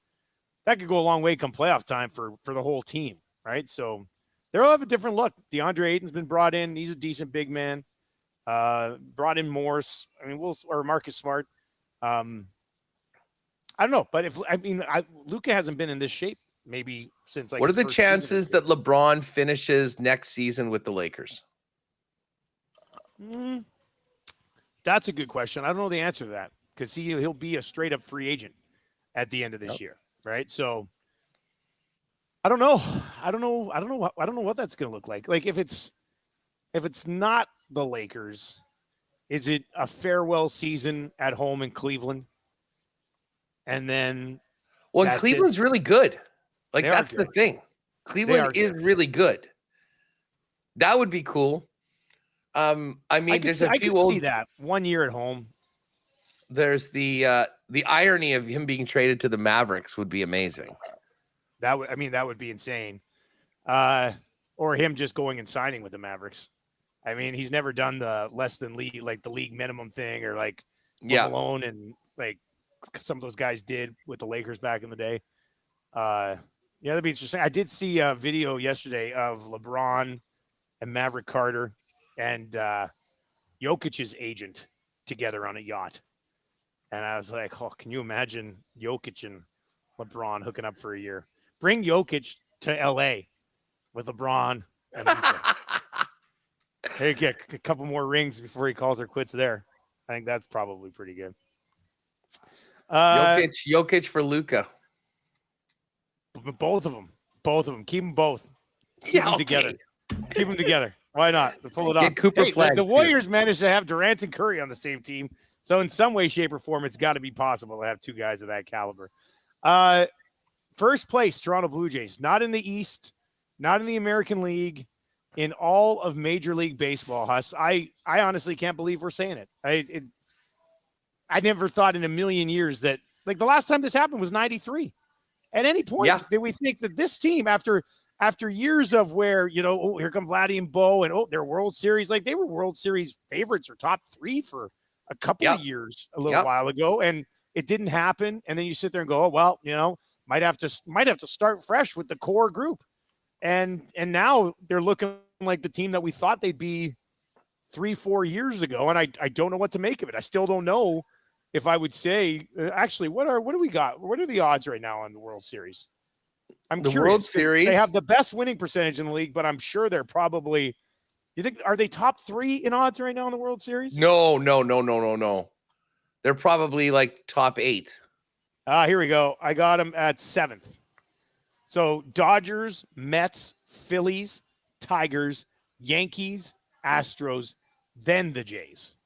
Speaker 2: that could go a long way come playoff time for the whole team, right? So they'll have a different look. DeAndre Ayton's been brought in. He's a decent big man. Brought in Morse. I mean, or Marcus Smart. I don't know, but Luka hasn't been in this shape maybe since like.
Speaker 3: What are the chances that LeBron finishes next season with the Lakers?
Speaker 2: That's a good question. I don't know the answer to that because he'll be a straight up free agent at the end of this year, right? So I don't know. I don't know what that's going to look like. Like if it's not the Lakers, is it a farewell season at home in Cleveland? And then
Speaker 3: Cleveland's really good. Like that's the thing. Cleveland is really good. That would be cool. I mean, I could see that 1 year at home. There's the irony of him being traded to the Mavericks would be amazing.
Speaker 2: That would be insane. Or him just going and signing with the Mavericks. I mean, he's never done the less than league, like the league minimum thing, or like Malone and like some of those guys did with the Lakers back in the day. That'd be interesting. I did see a video yesterday of LeBron and Maverick Carter and Jokic's agent together on a yacht. And I was like, oh, can you imagine Jokic and LeBron hooking up for a year? Bring Jokic to LA with LeBron and Luka. Hey, get a couple more rings before he calls her quits there. I think that's probably pretty good.
Speaker 3: Jokic for Luka.
Speaker 2: Both of them. Keep them both. Keep them together. Keep them together. Why not? Let's pull it off.
Speaker 3: Cooper Flag.
Speaker 2: The Warriors managed to have Durant and Curry on the same team. So in some way, shape, or form, it's got to be possible to have two guys of that caliber. First place, Toronto Blue Jays. Not in the East, not in the American League, in all of Major League Baseball, Huss. I honestly can't believe we're saying it. I never thought in a million years that, like, the last time this happened was 93. At any point, did we think that this team, after years of where, here come Vladdy and Bo, and they're World Series, like they were World Series favorites or top three for a couple of years a little while ago, and it didn't happen. And then you sit there and go, oh, well, might have to start fresh with the core group. And now they're looking like the team that we thought they'd be 3-4 years ago. And I don't know what to make of it. I still don't know if I would say, actually, what do we got? What are the odds right now on the World Series? I'm curious.
Speaker 3: World Series,
Speaker 2: they have the best winning percentage in the league, but I'm sure they're probably, are they top 3 in odds right now in the World Series?
Speaker 3: No. They're probably like top 8.
Speaker 2: Here we go. I got them at 7th. So Dodgers, Mets, Phillies, Tigers, Yankees, Astros, then the Jays.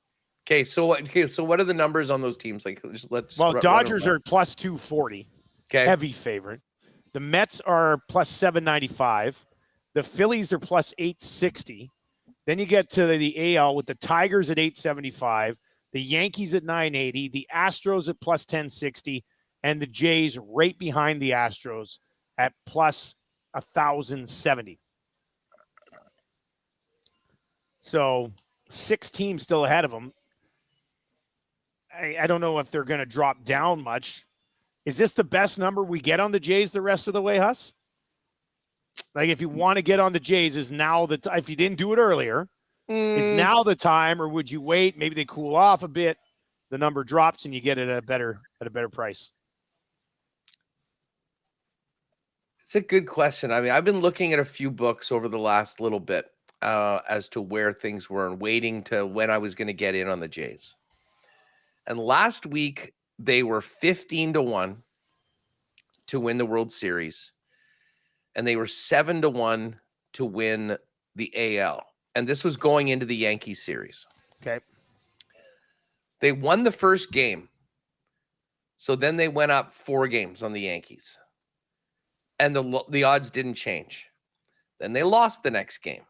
Speaker 3: Okay, so what are the numbers on those teams? Like, let's.
Speaker 2: Dodgers are plus 240.
Speaker 3: Okay.
Speaker 2: Heavy favorite. The Mets are plus 795. The Phillies are plus 860. Then you get to the AL with the Tigers at 875, the Yankees at 980, the Astros at plus 1060, and the Jays right behind the Astros at plus 1,070. So 6 teams still ahead of them. I don't know if they're going to drop down much. Is this the best number we get on the Jays the rest of the way, Huss? Like, if you want to get on the Jays, is now the if you didn't do it earlier, is now the time, or would you wait? Maybe they cool off a bit, the number drops, and you get it at a better price.
Speaker 3: It's a good question. I mean, I've been looking at a few books over the last little bit as to where things were and waiting to when I was going to get in on the Jays. And last week, they were 15-1 to win the World Series. And they were 7-1 to win the AL. And this was going into the Yankees series.
Speaker 2: Okay.
Speaker 3: They won the first game. So then they went up 4 games on the Yankees. And the odds didn't change. Then they lost the next game.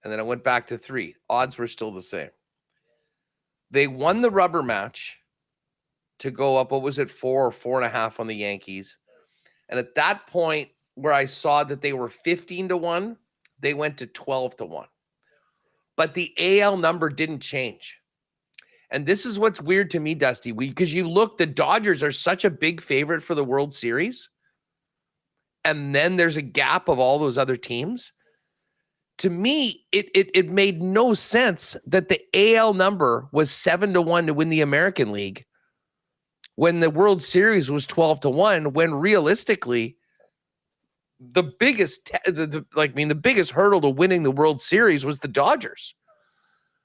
Speaker 3: And then it went back to 3. Odds were still the same. They won the rubber match to go up, 4 or 4.5 on the Yankees. And at that point, where I saw that they were 15-1, they went to 12-1. But the AL number didn't change. And this is what's weird to me, Dusty, because you look, the Dodgers are such a big favorite for the World Series. And then there's a gap of all those other teams. To me, it made no sense that the AL number was 7-1 to win the American League when the World Series was 12-1, when realistically, the biggest hurdle to winning the World Series was the Dodgers.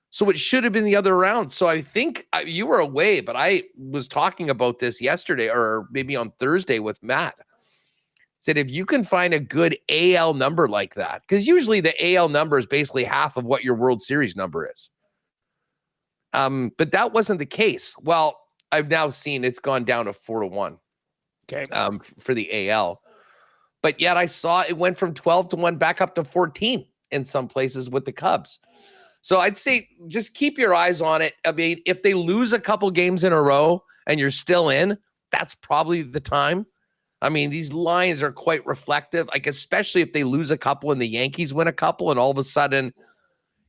Speaker 3: So it should have been the other round. So I think you were away, but I was talking about this yesterday or maybe on Thursday with Matt. Said if you can find a good AL number like that, because usually the AL number is basically half of what your World Series number is. But that wasn't the case. Well, I've now seen it's gone down to 4-1.
Speaker 2: Okay.
Speaker 3: For the AL. But yet I saw it went from 12-1 back up to 14 in some places with the Cubs. So I'd say just keep your eyes on it. I mean, if they lose a couple games in a row and you're still in, that's probably the time. I mean, these lines are quite reflective, like especially if they lose a couple and the Yankees win a couple and all of a sudden,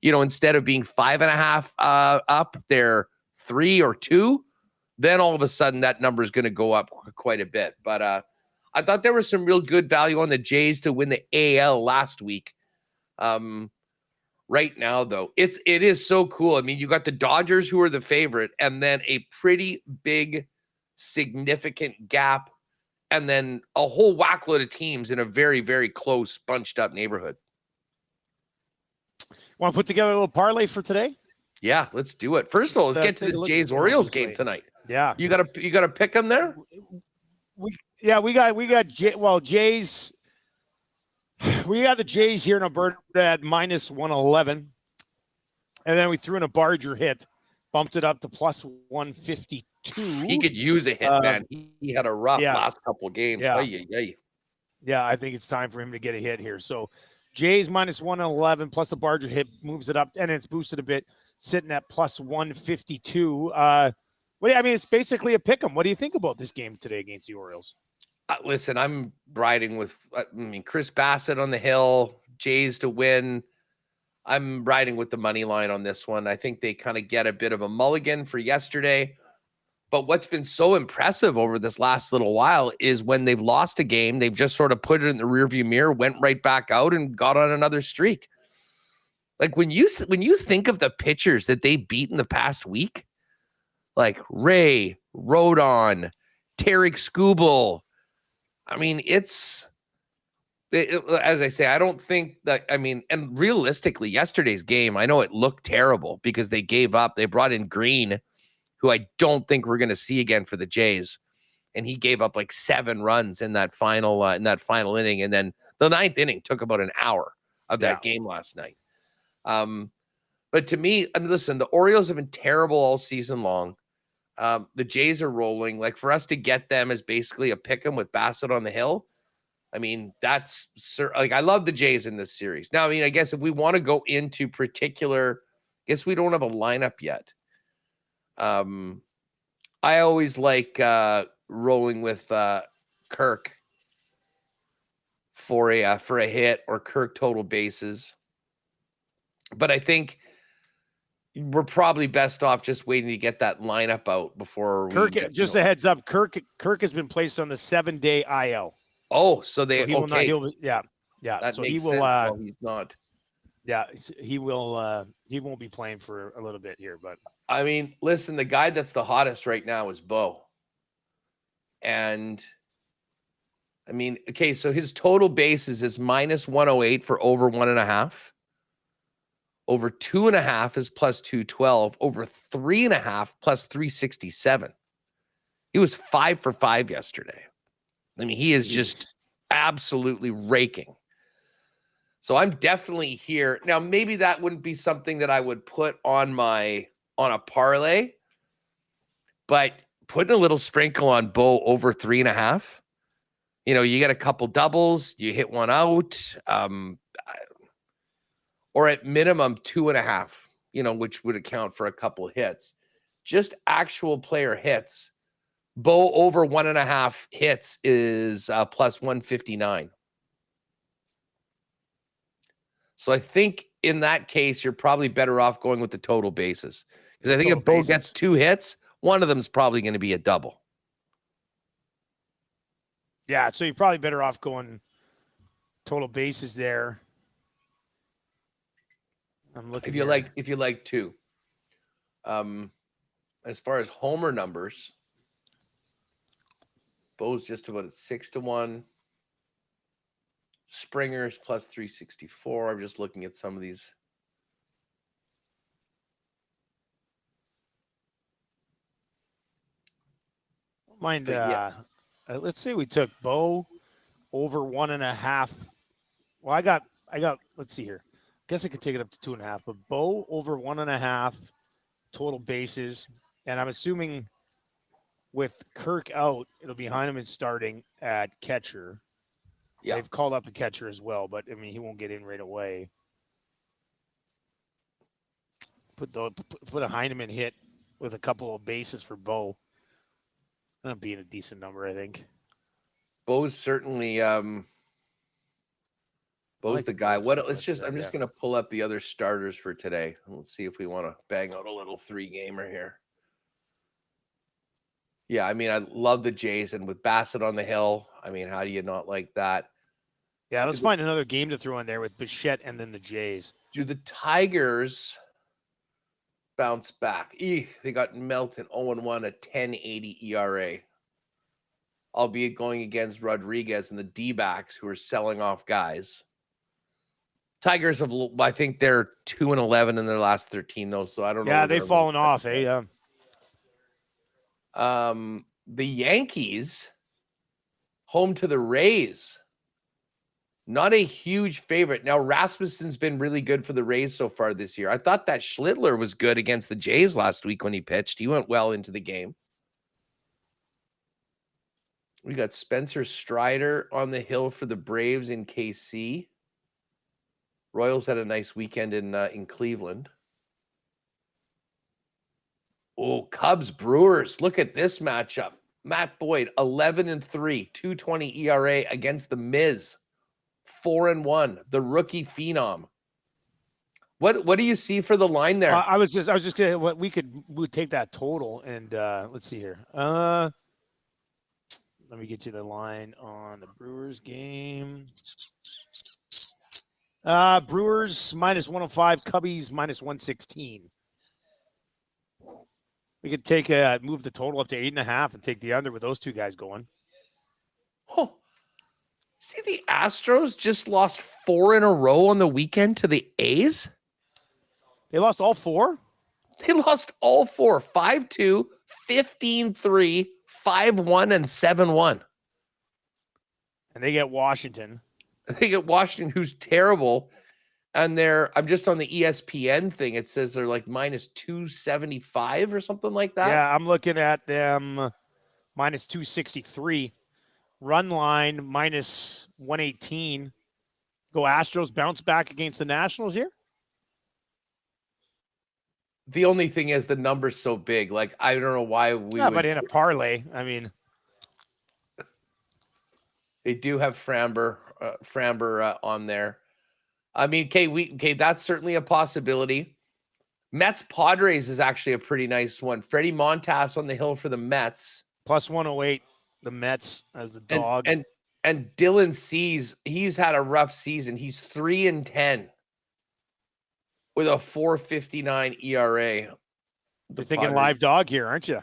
Speaker 3: instead of being 5.5 up, they're 3 or 2, then all of a sudden that number is going to go up quite a bit. But I thought there was some real good value on the Jays to win the AL last week. Right now, though, it is so cool. I mean, you got the Dodgers, who are the favorite, and then a pretty big, significant gap, and then a whole whackload of teams in a very, very close, bunched up neighborhood.
Speaker 2: Want to put together a little parlay for today?
Speaker 3: Yeah, let's do it. First of all, let's get to this Jays-Orioles game tonight.
Speaker 2: Yeah.
Speaker 3: You gotta pick them there?
Speaker 2: We got Jays. We got the Jays here in Alberta at minus 111. And then we threw in a Barger hit, bumped it up to plus 152.
Speaker 3: He could use a hit, man. He had a rough last couple of games.
Speaker 2: Yeah.
Speaker 3: Yeah,
Speaker 2: I think it's time for him to get a hit here. So Jays minus 111 plus a Barger hit moves it up, and it's boosted a bit, sitting at plus 152. It's basically a pick 'em. What do you think about this game today against the Orioles?
Speaker 3: Listen, I'm riding with, Chris Bassett on the hill, Jays to win. I'm riding with the money line on this one. I think they kind of get a bit of a mulligan for yesterday. But what's been so impressive over this last little while is when they've lost a game, they've just sort of put it in the rearview mirror, went right back out and got on another streak. Like when you think of the pitchers that they beat in the past week, like Ray, Rodon, Tarek Skubal, I mean, as I say, I don't think that, and realistically, yesterday's game, I know it looked terrible because they gave up. They brought in Green, who I don't think we're going to see again for the Jays. and he gave up like 7 runs in that final inning. And then the 9th inning took about an hour of that game last night. But to me, I mean, listen, the Orioles have been terrible all season long. The Jays are rolling. Like, for us to get them as basically a pick 'em with Bassett on the hill, I mean, that's like, I love the Jays in this series. Now, I mean, I guess if we want to go into particular, I guess we don't have a lineup yet. I always like rolling with Kirk for a hit, or Kirk total bases. But I think we're probably best off just waiting to get that lineup out before
Speaker 2: Kirk. Just a heads up, Kirk has been placed on the 7-day IL.
Speaker 3: Oh, so they
Speaker 2: he will not.
Speaker 3: That
Speaker 2: so
Speaker 3: makes
Speaker 2: he will.
Speaker 3: Sense. Well, he's not.
Speaker 2: Yeah, he will. He won't be playing for a little bit here, but
Speaker 3: I mean, listen, the guy that's the hottest right now is Bo, and I mean, okay, so his total bases is -108 for over 1.5. Over 2.5 is +212. Over 3.5 +367. He was 5 for 5 yesterday. I mean, he is just absolutely raking. So I'm definitely here. Now, maybe that wouldn't be something that I would put on a parlay, but putting a little sprinkle on Bo over 3.5. You know, you get a couple doubles, you hit one out, or at minimum 2.5, you know, which would account for a couple hits. Just actual player hits. Bo over 1.5 hits is +159. So I think in that case, you're probably better off going with the total bases. Because I think if Bo gets 2 hits, one of them is probably going to be a double.
Speaker 2: Yeah, so you're probably better off going total bases there. I'm looking.
Speaker 3: If you like 2. As far as homer numbers, Bo's just about at 6-1. Springer's +364. I'm just looking at some of these.
Speaker 2: Mind, let's say we took Bo over 1.5. Well, I got, let's see here. Guess I could take it up to 2.5, but Bo over 1.5 total bases. And I'm assuming with Kirk out, it'll be Heineman starting at catcher. Yeah. They've called up a catcher as well, but I mean, he won't get in right away. Put a Heineman hit with a couple of bases for Bo. That'll be a decent number, I think.
Speaker 3: Bo's certainly Bo's the guy. I'm just going to pull up the other starters for today. Let's see if we want to bang out a little 3-gamer here. Yeah, I mean, I love the Jays, and with Bassett on the hill, I mean, how do you not like that?
Speaker 2: Yeah, let's find another game to throw in there with Bichette and then the Jays.
Speaker 3: Do the Tigers bounce back? They got melted 0-1 at 10.80 ERA. Albeit going against Rodriguez and the D-backs who are selling off guys. Tigers have, I think they're 2-11 in their last 13 though, so I don't know.
Speaker 2: Yeah, they've fallen off, eh?
Speaker 3: The Yankees, home to the Rays. Not a huge favorite. Now, Rasmussen's been really good for the Rays so far this year. I thought that Schlittler was good against the Jays last week when he pitched. He went well into the game. We got Spencer Strider on the hill for the Braves in KC. Royals had a nice weekend in Cleveland. Oh, Cubs Brewers. Look at this matchup. Matt Boyd, 11-3, 2.20 ERA against the Miz, 4-1. The rookie phenom. What do you see for the line there?
Speaker 2: I was just gonna. We would take that total and let's see here. Let me get you the line on the Brewers game. Brewers -105, Cubbies -116. We could take move the total up to 8.5 and take the under with those two guys going.
Speaker 3: Oh, see, the Astros just lost 4 in a row on the weekend to the A's.
Speaker 2: They lost all 4?
Speaker 3: They lost all 4. 5-2, 15-3, 5-1 and 7-1.
Speaker 2: And they get Washington.
Speaker 3: They get Washington, who's terrible. And I'm just on the ESPN thing. It says they're like minus 275 or something like that.
Speaker 2: Yeah, I'm looking at them minus 263. Run line minus 118. Go Astros, bounce back against the Nationals here?
Speaker 3: The only thing is the number's so big. Like, I don't know why
Speaker 2: but in a parlay, I mean.
Speaker 3: They do have Framber on there. I mean, okay, that's certainly a possibility. Mets Padres is actually a pretty nice one. Freddie Montas on the hill for the Mets.
Speaker 2: Plus 108, the Mets as the dog.
Speaker 3: And Dylan Cease, he's had a rough season. He's 3-10 with a 4.59 ERA.
Speaker 2: You're thinking live dog here, aren't you?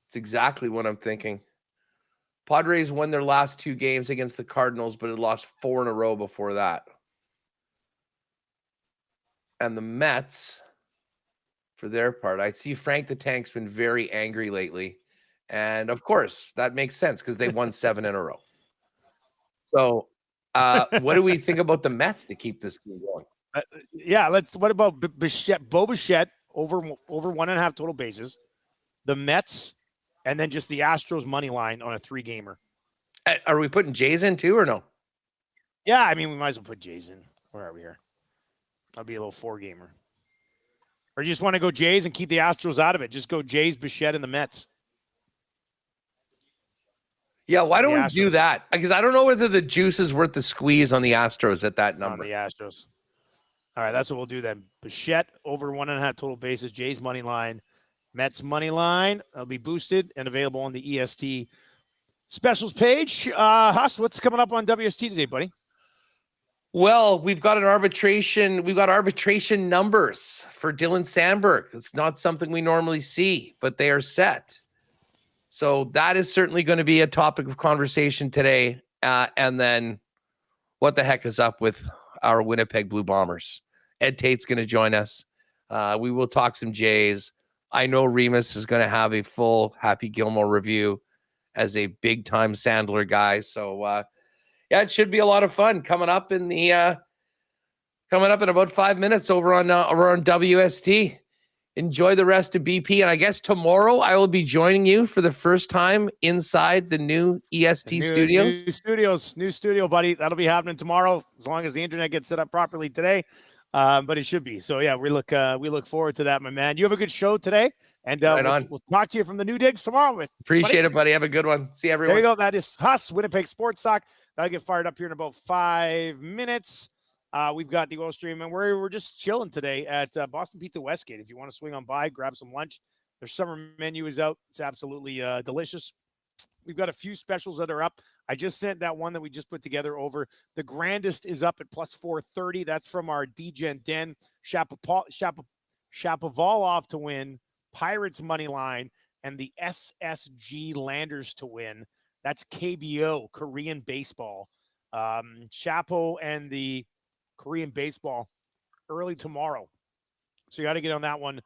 Speaker 3: It's exactly what I'm thinking. Padres won their last 2 games against the Cardinals, but had lost 4 in a row before that. And the Mets, for their part, I see Frank the Tank's been very angry lately. And, of course, that makes sense because they won 7 in a row. So, what do we think about the Mets to keep this game going?
Speaker 2: What about Bichette, Bo Bichette over 1.5 total bases, the Mets, and then just the Astros money line on a 3-gamer.
Speaker 3: Are we putting Jays in too or no?
Speaker 2: Yeah, I mean, we might as well put Jays in. Where are we here? That'll be a little 4-gamer. Or you just want to go Jays and keep the Astros out of it. Just go Jays, Bichette, and the Mets.
Speaker 3: Yeah, why don't we do that? Because I don't know whether the juice is worth the squeeze on the Astros at that number.
Speaker 2: On the Astros. All right, that's what we'll do then. Bichette over 1.5 total bases, Jays money line. Mets money line. It'll be boosted and available on the EST specials page. Huss, what's coming up on WST today, buddy?
Speaker 3: Well, we've got an arbitration. We've got arbitration numbers for Dylan Sandberg. It's not something we normally see, but they are set. So that is certainly going to be a topic of conversation today. And then what the heck is up with our Winnipeg Blue Bombers? Ed Tate's going to join us. We will talk some Jays. I know Remus is going to have a full Happy Gilmore review as a big-time Sandler guy. So, it should be a lot of fun coming up in about 5 minutes over on WST. Enjoy the rest of BP, and I guess tomorrow I will be joining you for the first time inside the new EST studios.
Speaker 2: New studio, buddy. That'll be happening tomorrow as long as the internet gets set up properly today. But it should be. So yeah, we look forward to that, my man. You have a good show today, and we'll talk to you from the new digs tomorrow.
Speaker 3: Appreciate it, buddy. Have a good one. See everyone.
Speaker 2: There you go. That is Huss, Winnipeg Sports Talk. That'll get fired up here in about 5 minutes. We've got the oil stream, and we're just chilling today at Boston Pizza Westgate. If you want to swing on by, grab some lunch. Their summer menu is out. It's absolutely delicious. We've got a few specials that are up. I just sent that one that we just put together over. The grandest is up at plus 430. That's from our DGen Den. Shapovalov to win, Pirates money line, and the SSG Landers to win. That's KBO, Korean baseball. Chapo and the Korean baseball early tomorrow. So you got to get on that one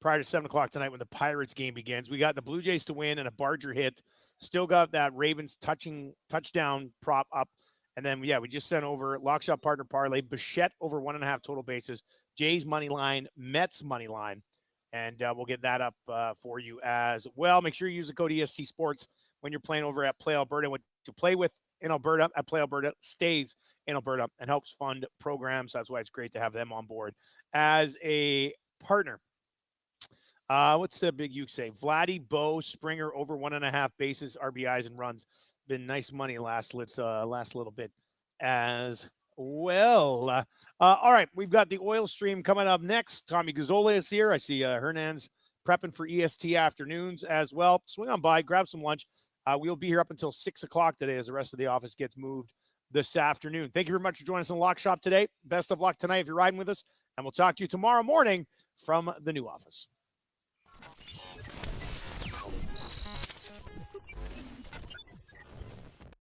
Speaker 2: prior to 7 o'clock tonight when the Pirates game begins. We got the Blue Jays to win and a Barger hit. Still got that Ravens touchdown prop up. And then, we just sent over Lock Shop Partner Parlay, Bichette over 1.5 total bases, Jays money line, Mets money line. And we'll get that up for you as well. Make sure you use the code EST Sports when you're playing over at Play Alberta. What to play with in Alberta at Play Alberta stays in Alberta and helps fund programs. That's why it's great to have them on board as a partner. What's the big Uke say? Vladdy, Bo, Springer over 1.5 bases, RBIs and runs. Been nice money last little bit as well. All right, we've got the oil stream coming up next. Tommy Gazzola is here. I see Hernan's prepping for EST afternoons as well. Swing on by, grab some lunch. We'll be here up until 6 o'clock today as the rest of the office gets moved this afternoon. Thank you very much for joining us in the Lock Shop today. Best of luck tonight if you're riding with us, and we'll talk to you tomorrow morning from the new office.